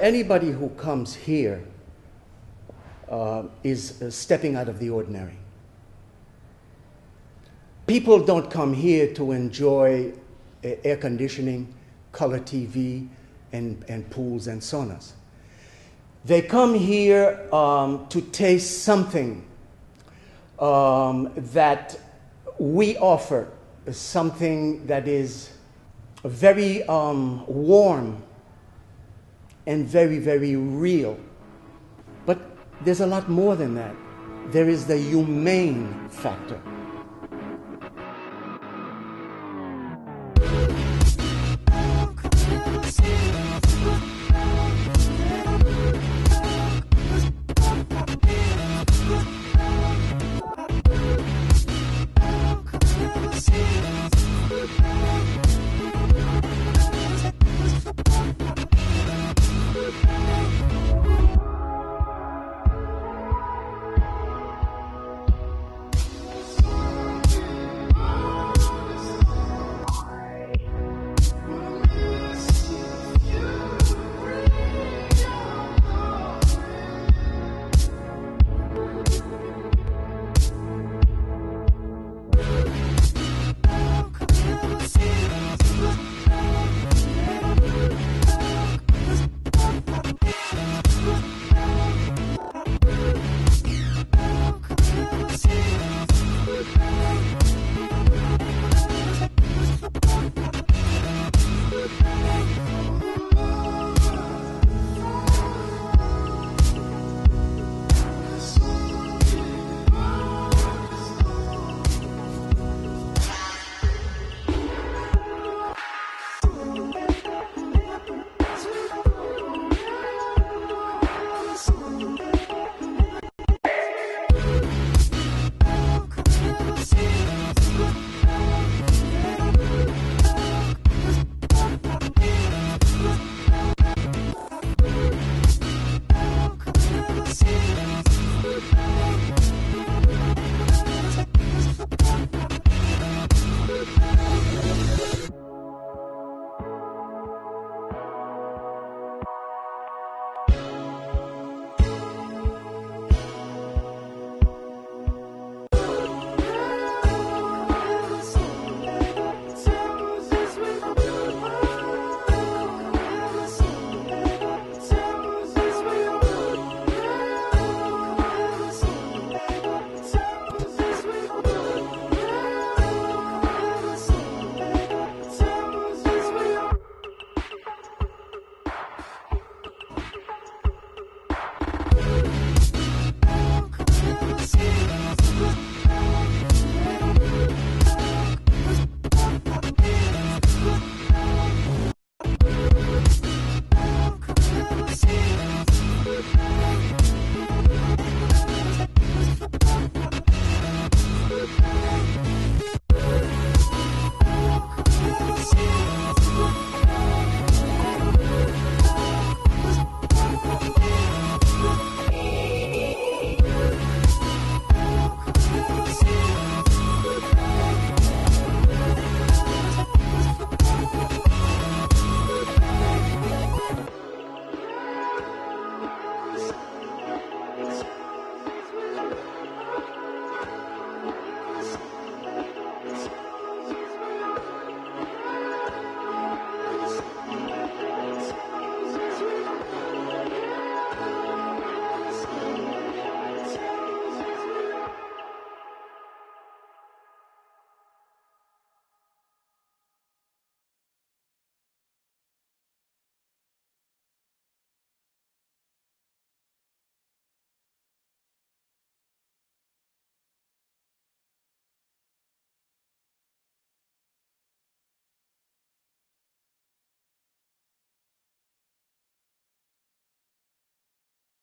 Anybody who comes here is stepping out of the ordinary. People don't come here to enjoy air conditioning, color TV, and pools and saunas. They come here to taste something that we offer, something that is very warm and very, very real. But there's a lot more than that. There is the humane factor.